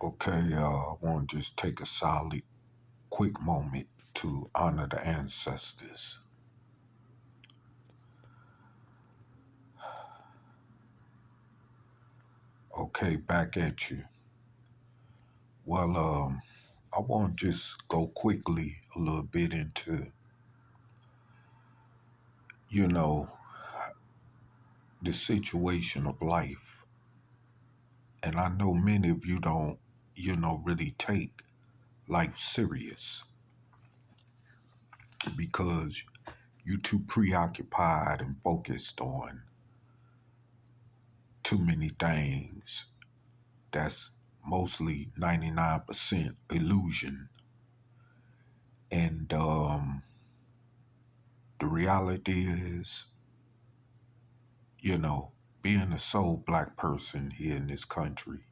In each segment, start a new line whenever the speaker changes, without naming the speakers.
Okay, I want to just take a solid, quick moment to honor the ancestors. Okay, back at you. Well, I want to just go quickly a little bit into, you know, the situation of life. And I know many of you don't, really take life serious because you're too preoccupied and focused on too many things that's mostly 99% illusion. And the reality is, you know, being a sole black person here in this country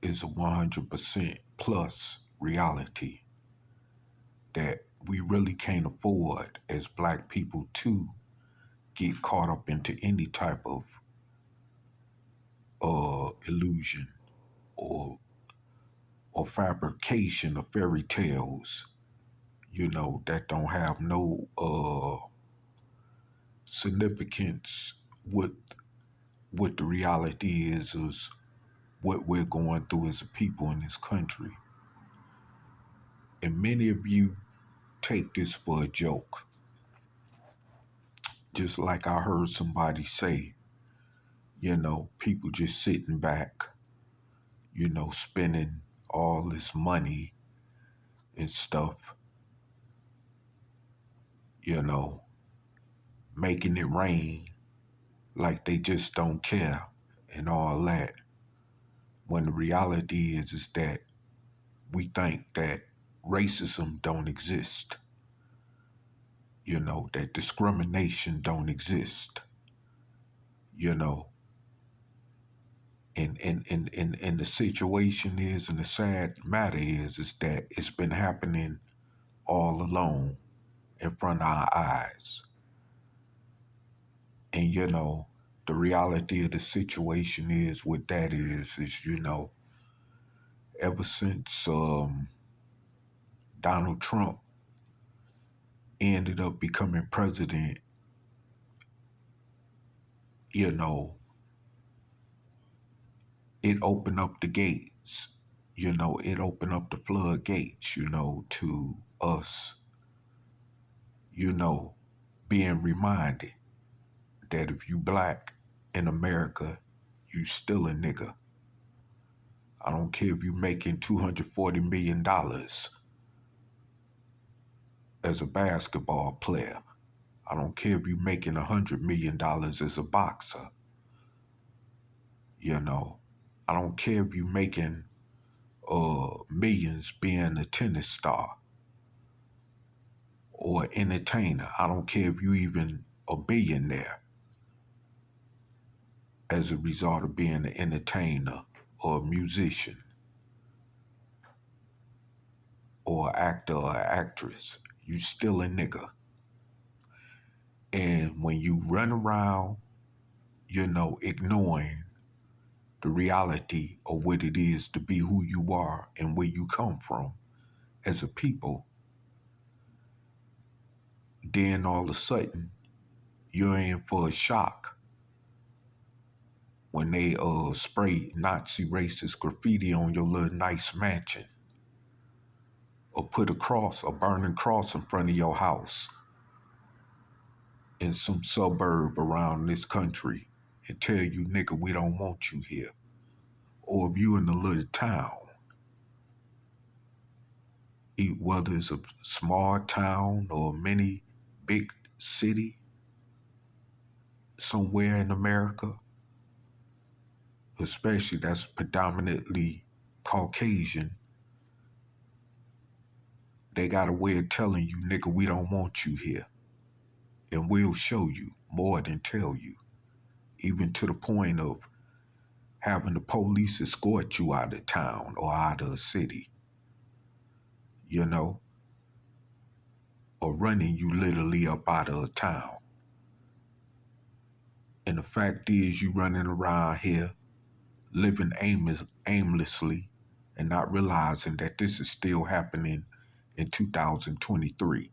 is a 100% plus reality that we really can't afford as black people to get caught up into any type of illusion or fabrication of fairy tales, that don't have no significance with what the reality is what we're going through as a people in this country. And many of you take this for a joke. Just like I heard somebody say, people just sitting back, spending all this money and stuff, you know, making it rain like they just don't care and all that. When the reality is that we think that racism don't exist, that discrimination don't exist, you know. And the situation is, and the sad matter is that it's been happening all along in front of our eyes. And the reality of the situation is what that is ever since Donald Trump ended up becoming president, you know, it opened up the gates, it opened up the floodgates, to us, being reminded that if you black in America, you still a nigga. I don't care if you making $240 million as a basketball player. I don't care if you making $100 million as a boxer. I don't care if you making millions being a tennis star or entertainer. I don't care if you even a billionaire as a result of being an entertainer or a musician or actor or actress. You still a nigga. And when you run around, ignoring the reality of what it is to be who you are and where you come from as a people, then all of a sudden you're in for a shock when they spray Nazi racist graffiti on your little nice mansion or put a burning cross in front of your house in some suburb around this country and tell you, nigga, we don't want you here. Or if you in a little town, whether it's a small town or a mini big city somewhere in America, especially that's predominantly Caucasian, they got a way of telling you, nigga, we don't want you here. And we'll show you more than tell you, even to the point of having the police escort you out of town or out of a city, or running you literally up out of a town. And the fact is, you running around here living aimlessly and not realizing that this is still happening in 2023,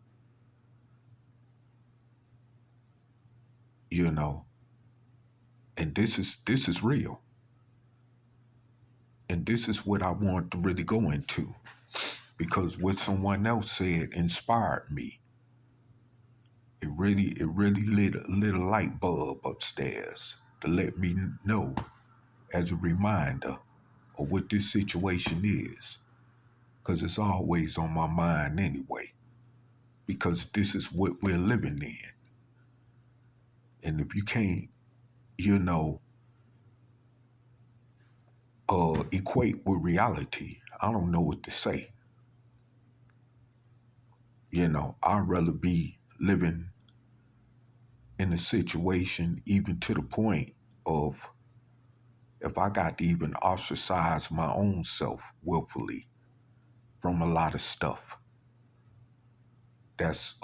you know, and this is real. And this is what I want to really go into because what someone else said inspired me. It really lit a light bulb upstairs to let me know as a reminder of what this situation is. Because it's always on my mind anyway. Because this is what we're living in. And if you can't, you know, equate with reality, I don't know what to say. I'd rather be living in a situation even to the point of if I got to even ostracize my own self willfully from a lot of stuff that's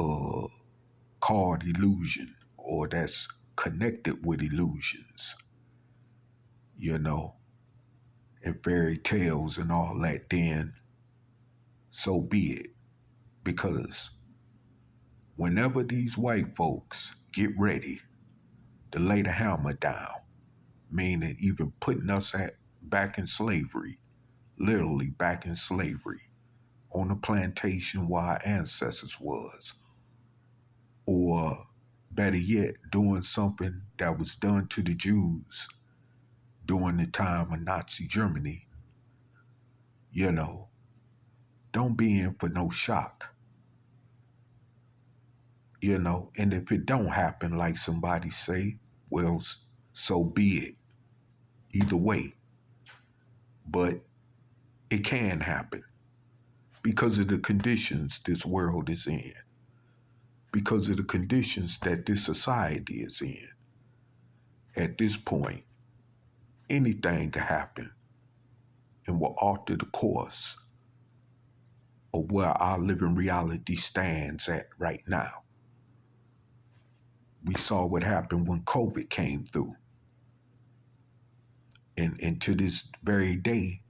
called illusion or that's connected with illusions, you know, and fairy tales and all that, then so be it. Because whenever these white folks get ready to lay the hammer down, meaning even putting us back in slavery, literally back in slavery, on the plantation where our ancestors was, or better yet, doing something that was done to the Jews during the time of Nazi Germany, you know, don't be in for no shock, and if it don't happen like somebody say, well, so be it. Either way, but it can happen because of the conditions this world is in, because of the conditions that this society is in. At this point, anything can happen and will alter the course of where our living reality stands at right now. We saw what happened when COVID came through. And to this very day,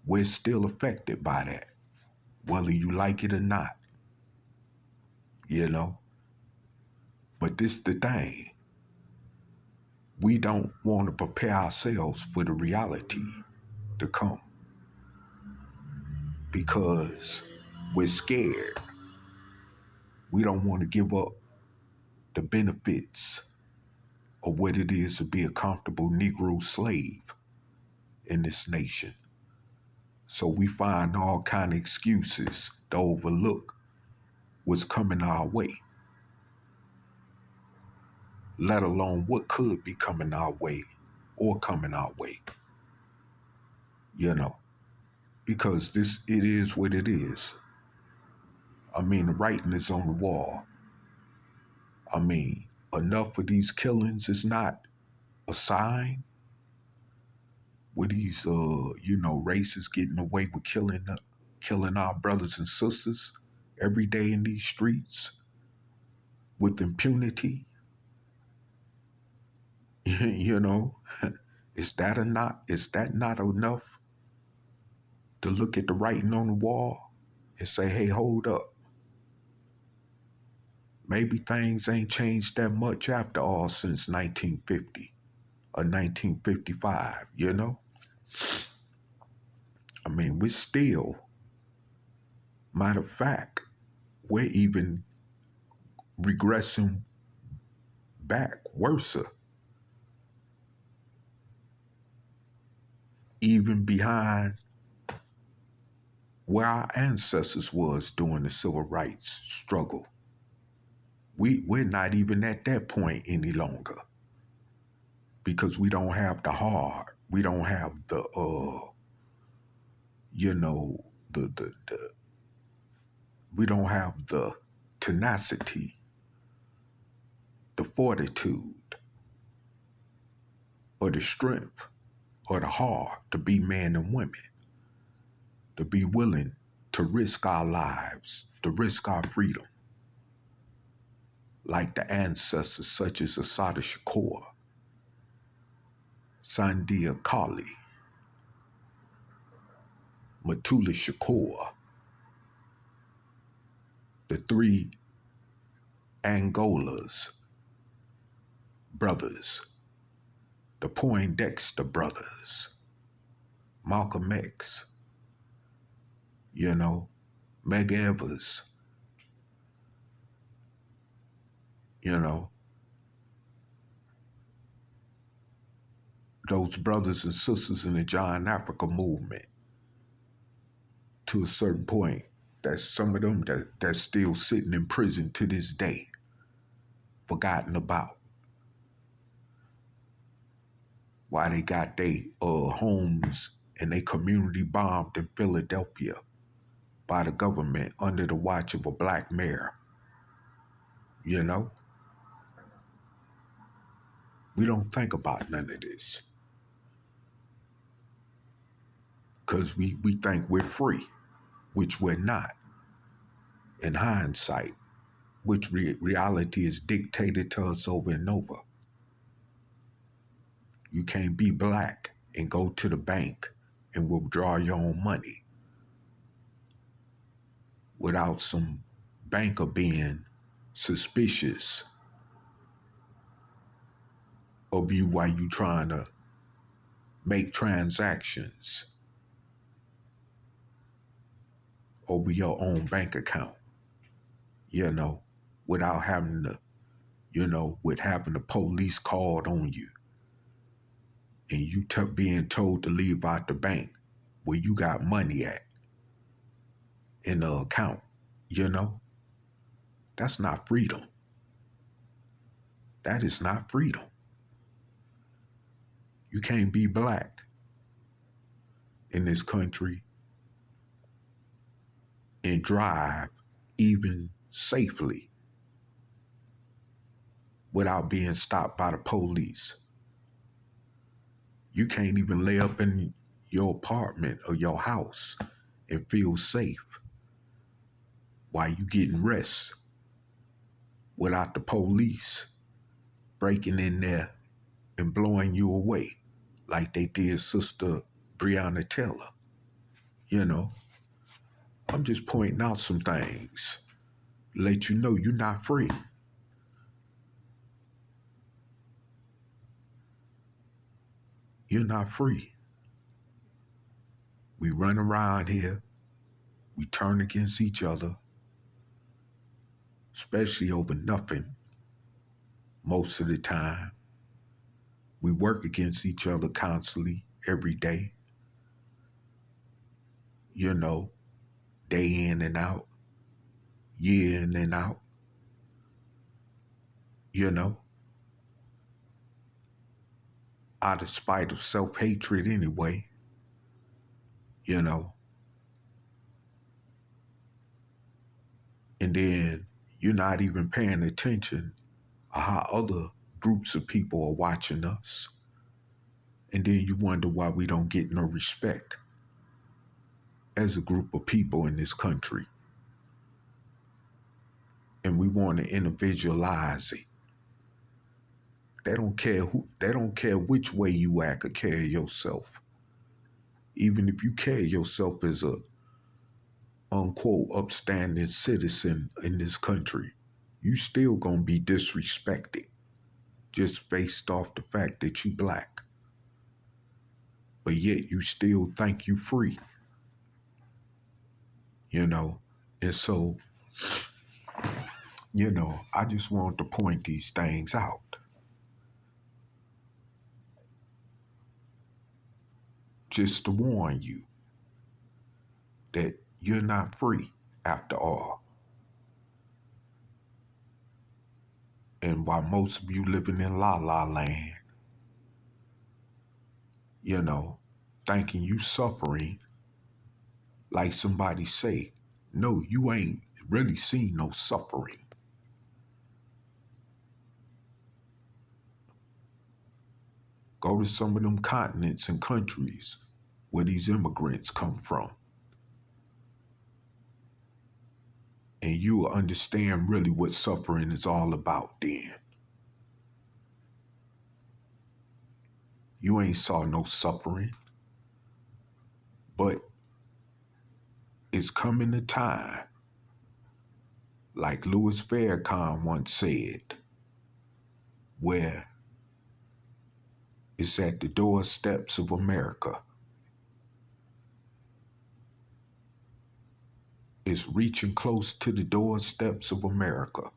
we're still affected by that, whether you like it or not, you know? But this the thing. We don't want to prepare ourselves for the reality to come because we're scared. We don't want to give up the benefits of what it is to be a comfortable Negro slave in this nation. So we find all kind of excuses to overlook what's coming our way, let alone what could be coming our way or coming our way, you know, because it is what it is. I mean, the writing is on the wall. I mean, enough of these killings is not a sign with these, racists getting away with killing our brothers and sisters every day in these streets with impunity. you know, is that not enough to look at the writing on the wall and say, hey, hold up. Maybe things ain't changed that much after all since 1950 or 1955, you know? I mean, we're still, matter of fact, we're even regressing back worse, even behind where our ancestors was during the civil rights struggle. We're not even at that point any longer because we don't have the heart. We don't have the the we don't have the tenacity, the fortitude, or the strength, or the heart to be men and women, to be willing to risk our lives, to risk our freedom, like the ancestors such as Assata Shakur, Sandia Kali. Mutulu Shakur, the three Angolas brothers, the Poindexter brothers, Malcolm X, Medgar Evers, you know, those brothers and sisters in the John Africa movement to a certain point. That's some of them that's still sitting in prison to this day, forgotten about. Why they got their homes and their community bombed in Philadelphia by the government under the watch of a black mayor. You know, we don't think about none of this because we think we're free, which we're not. In hindsight, which reality is dictated to us over and over. You can't be black and go to the bank and withdraw your own money without some banker being suspicious of you while you trying to make transactions over your own bank account, without having to, with having the police called on you and you being told to leave out the bank where you got money at in the account, you know? That's not freedom. That is not freedom. You can't be black in this country and drive even safely without being stopped by the police. You can't even lay up in your apartment or your house and feel safe while you getting rest without the police breaking in there and blowing you away like they did Sister Breonna Taylor. I'm just pointing out some things, let you know you're not free. You're not free. We run around here, we turn against each other, especially over nothing most of the time. We work against each other constantly, every day, day in and out, year in and out, you know, out of spite of self-hatred anyway, you know. And then you're not even paying attention to how other groups of people are watching us. And then you wonder why we don't get no respect as a group of people in this country. And we want to individualize it. They don't care which way you act or carry yourself. Even if you carry yourself as a unquote upstanding citizen in this country, you still gonna be disrespected just based off the fact that you black. But yet you still think you free. And so, I just want to point these things out. Just to warn you that you're not free after all. And while most of you living in la la land, thinking you suffering, like somebody say, no, you ain't really seen no suffering. Go to some of them continents and countries where these immigrants come from. And you will understand really what suffering is all about then. You ain't saw no suffering. But it's coming a time, like Louis Farrakhan once said, where it's at the doorsteps of America. It's reaching close to the doorsteps of America,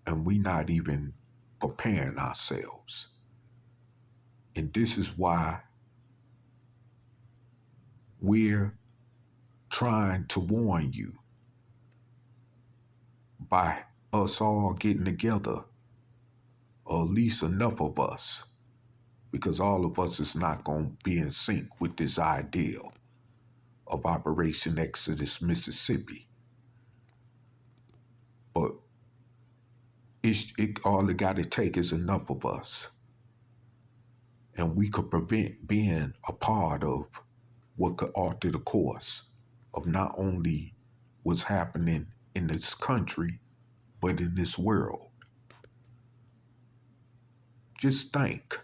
and we not even preparing ourselves. And this is why we're trying to warn you by us all getting together, or at least enough of us, because all of us is not going to be in sync with this ideal of Operation Exodus Mississippi. But all it got to take is enough of us. And we could prevent being a part of what could alter the course of not only what's happening in this country, but in this world. Just think,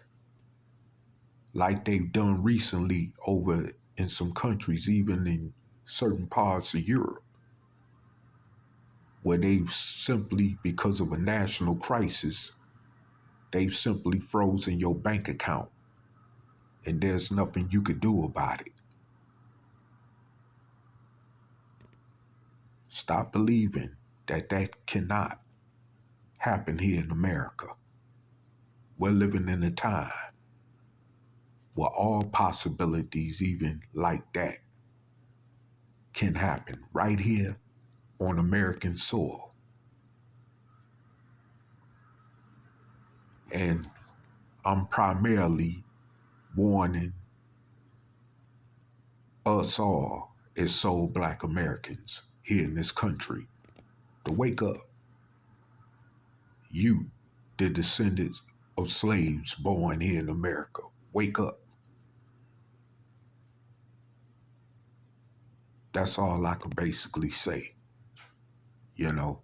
like they've done recently over in some countries, even in certain parts of Europe, where they've simply, because of a national crisis, they've simply frozen your bank account, and there's nothing you could do about it. Stop believing that that cannot happen here in America. We're living in a time where all possibilities, even like that, can happen right here on American soil. And I'm primarily warning us all as sole Black Americans here in this country to wake up. You, the descendants of slaves born here in America, wake up. That's all I could basically say, you know.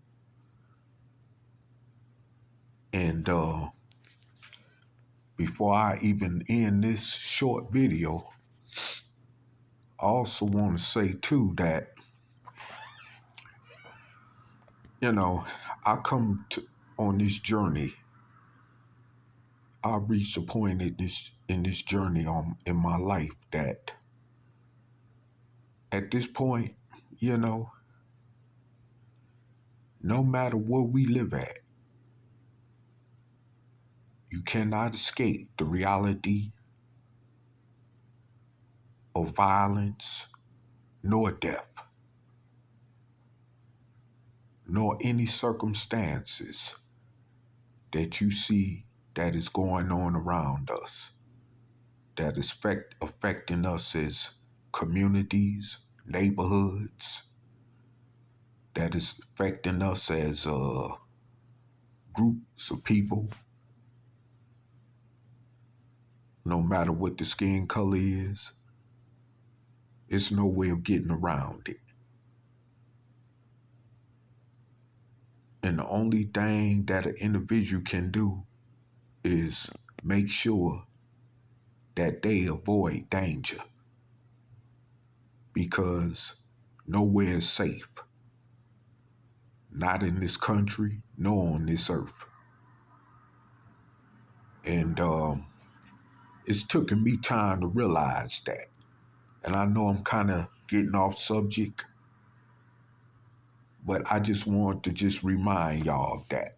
And before I even end this short video, I also want to say too that, you know, I come to on this journey. I reached a point in this journey in my life that at this point, you know, no matter where we live at, you cannot escape the reality of violence, nor death, nor any circumstances that you see that is going on around us, that is affecting us as communities, neighborhoods, that is affecting us as groups of people, no matter what the skin color is. It's no way of getting around it. And the only thing that an individual can do is make sure that they avoid danger, because nowhere is safe. Not in this country, nor on this earth. And it's taken me time to realize that. And I know I'm kind of getting off subject, but I just want to just remind y'all of that.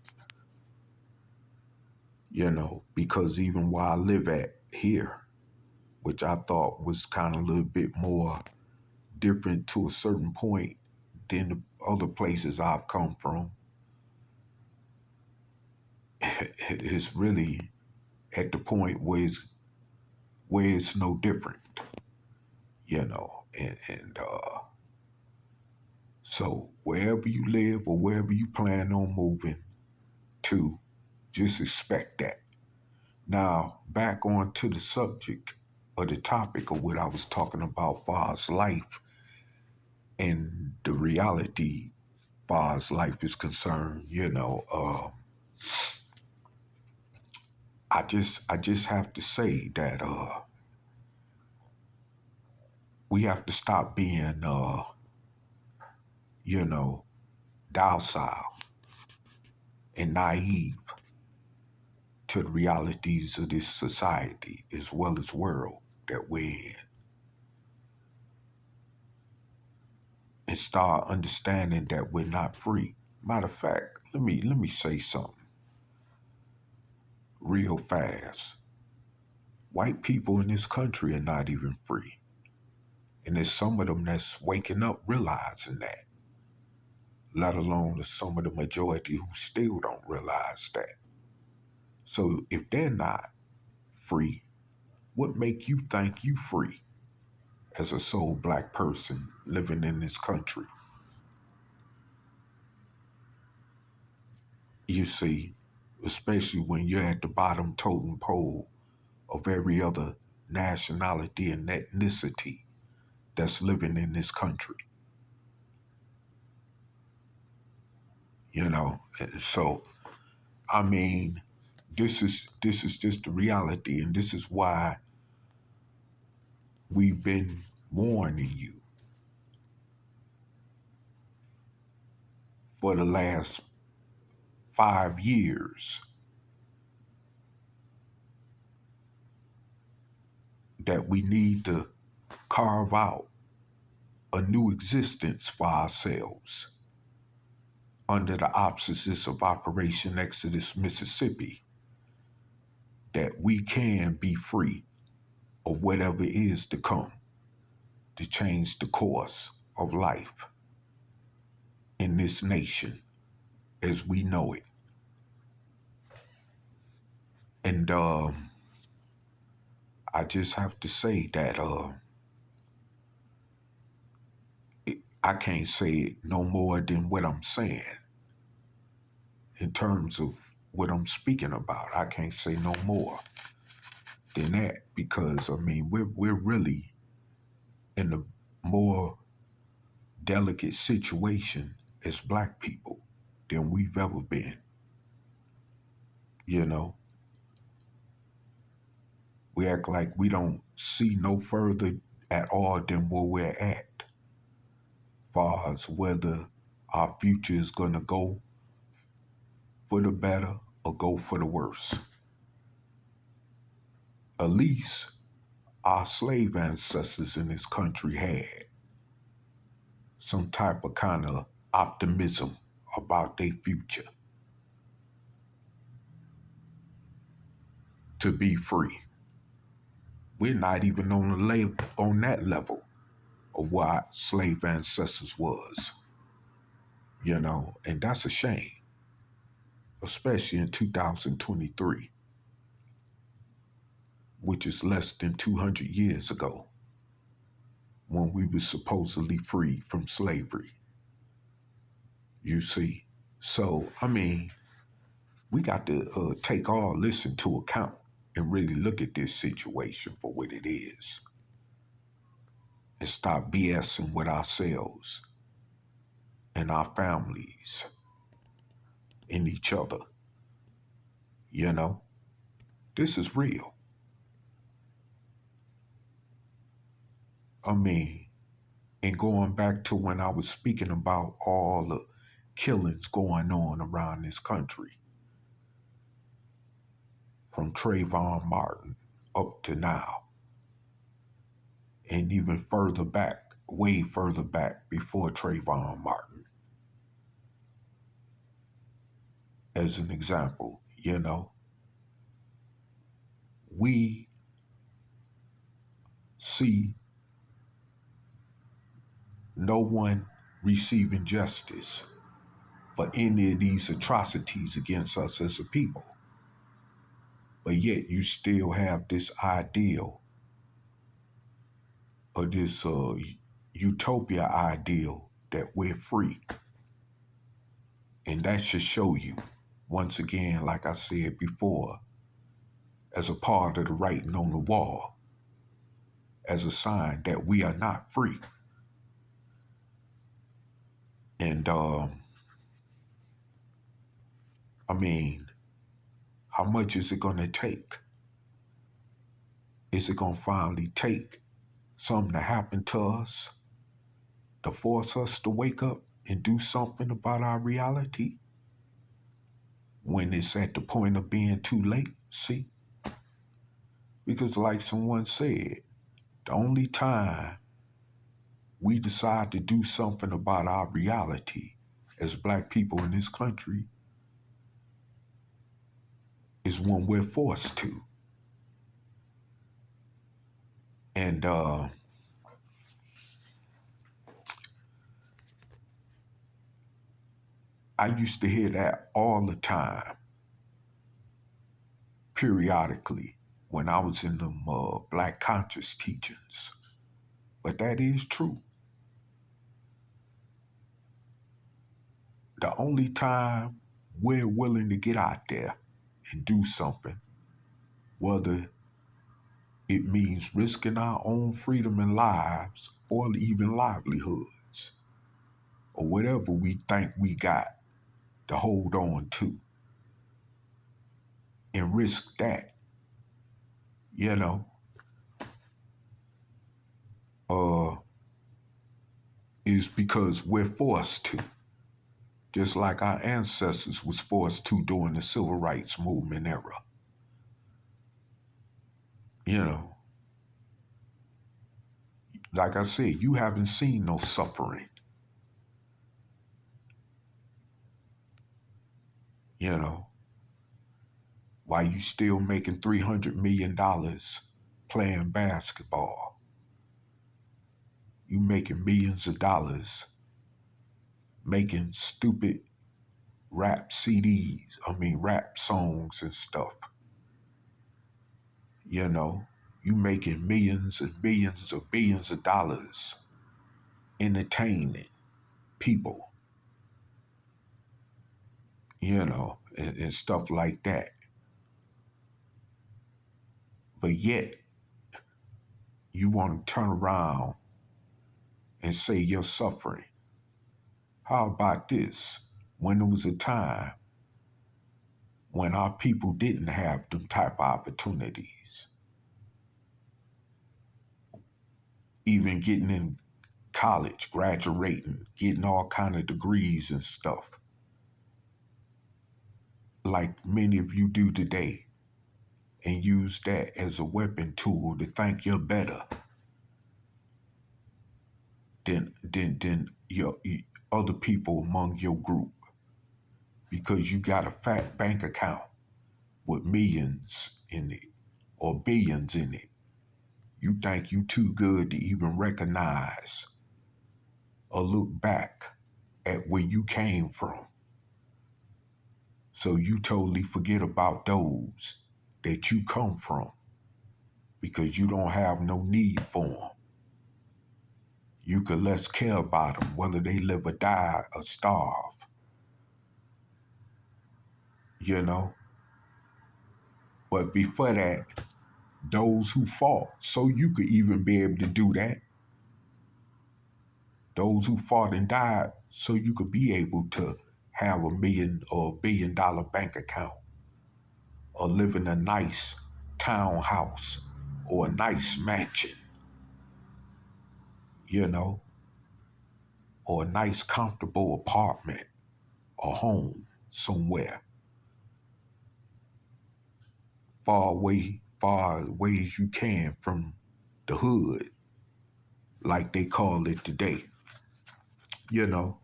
You know, because even where I live at here, which I thought was kind of a little bit more different to a certain point than the other places I've come from, it's really at the point where it's no different, you know, and so wherever you live or wherever you plan on moving to, just expect that. Now, back on to the subject or the topic of what I was talking about, far as life and the reality, far as life is concerned, you know, I just have to say that we have to stop being, you know, docile and naive to the realities of this society as well as world that we're in, and start understanding that we're not free. Matter of fact, let me say something real fast. White people in this country are not even free. And there's some of them that's waking up realizing that, let alone some of the majority who still don't realize that. So if they're not free, what make you think you free as a sole black person living in this country? You see, especially when you're at the bottom totem pole of every other nationality and ethnicity that's living in this country. You know, so I mean, this is just the reality, and this is why we've been warning you for the last 5 years that we need to carve out a new existence for ourselves under the auspices of Operation Exodus Mississippi, that we can be free of whatever is to come to change the course of life in this nation as we know it. And I just have to say that I can't say it no more than what I'm saying in terms of what I'm speaking about. I can't say no more than that, because I mean we're really in a more delicate situation as black people than we've ever been. You know, we act like we don't see no further at all than where we're at, far as whether our future is gonna go for the better or go for the worse. At least our slave ancestors in this country had some type of kind of optimism about their future, to be free. We're not even on that level of what our slave ancestors was, and that's a shame, especially in 2023, which is less than 200 years ago when we were supposedly free from slavery. You see? So, I mean, we got to take all this into account and really look at this situation for what it is and stop BSing with ourselves and our families and each other. You know, this is real. I mean, and going back to when I was speaking about all the killings going on around this country, from Trayvon Martin up to now, and even further back, way further back before Trayvon Martin, as an example, we see no one receiving justice for any of these atrocities against us as a people. But yet you still have this ideal, or this utopia ideal, that we're free. And that should show you, once again, like I said before, as a part of the writing on the wall, as a sign that we are not free. And I mean, how much is it going to take? Is it going to finally take something to happen to us to force us to wake up and do something about our reality when it's at the point of being too late. See? Because, like someone said, the only time we decide to do something about our reality as black people in this country is when we're forced to. And I used to hear that all the time, periodically, when I was in them black conscious teachings. But that is true. The only time we're willing to get out there and do something, whether it means risking our own freedom and lives or even livelihoods or whatever we think we got to hold on to and risk that, you know, uh, is because we're forced to. Just like our ancestors was forced to during the civil rights movement era. You know, like I said, you haven't seen no suffering. You know, while you still making $300 million playing basketball, you making millions of dollars making stupid rap rap songs and stuff. You know, you making millions and billions of billions of dollars entertaining people, you know, and stuff like that. But yet, you want to turn around and say you're suffering. How about this? When there was a time when our people didn't have them type of opportunities, even getting in college, graduating, getting all kind of degrees and stuff, like many of you do today, and use that as a weapon tool to think you're better than your other people among your group because you got a fat bank account with millions in it or billions in it. You think you too good to even recognize or look back at where you came from. So you totally forget about those that you come from because you don't have no need for them. You could less care about them, whether they live or die or starve, you know? But before that, those who fought, so you could even be able to do that. Those who fought and died, so you could be able to have $1 million or $1 billion bank account or live in a nice townhouse or a nice mansion, you know, or a nice comfortable apartment or home somewhere far away as you can from the hood, like they call it today. You know,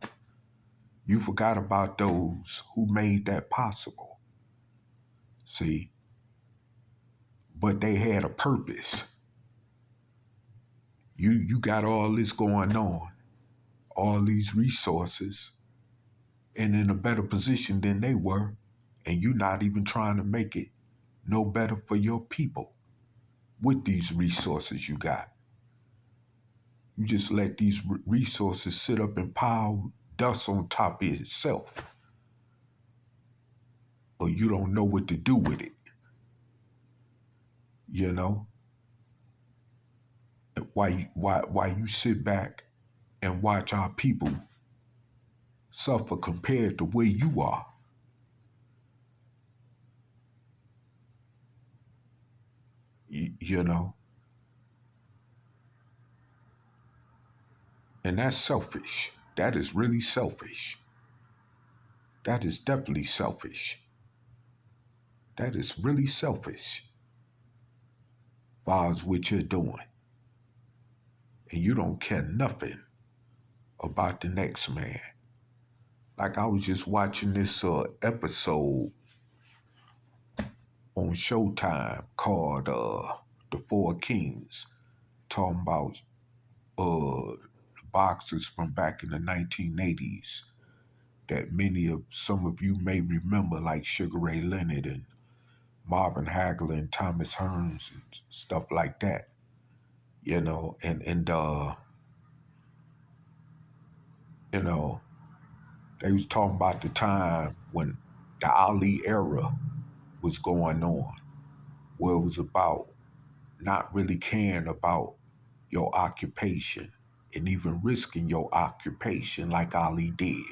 you forgot about those who made that possible. See, but they had a purpose. You got all this going on, all these resources, and in a better position than they were, and you're not even trying to make it no better for your people with these resources you got. You just let these resources sit up and pile dust on top of itself, or you don't know what to do with it. You know, why you sit back and watch our people suffer compared to where you are. You know, And that's selfish. That is really selfish. That is definitely selfish. That is really selfish, as far as what you're doing. And you don't care nothing about the next man. Like I was just watching this episode on Showtime called The Four Kings, talking about boxers from back in the 1980s that some of you may remember, like Sugar Ray Leonard and Marvin Hagler and Thomas Hearns and stuff like that. And you know, they was talking about the time when the Ali era was going on, where it was about not really caring about your occupation and even risking your occupation like Ali did.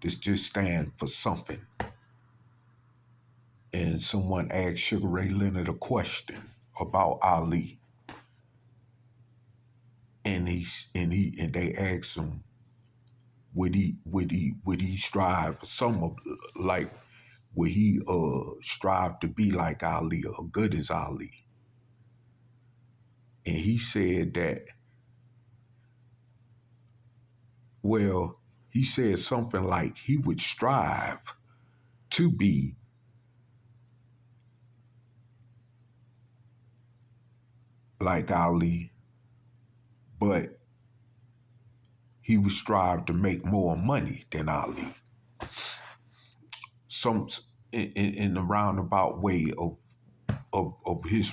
This just stand for something. And someone asked Sugar Ray Leonard a question about Ali. And they asked him, would he strive for like would he strive to be like Ali or good as Ali? And he said that, well, he said something like he would strive to be like Ali, but he would strive to make more money than Ali. Some in a roundabout way of his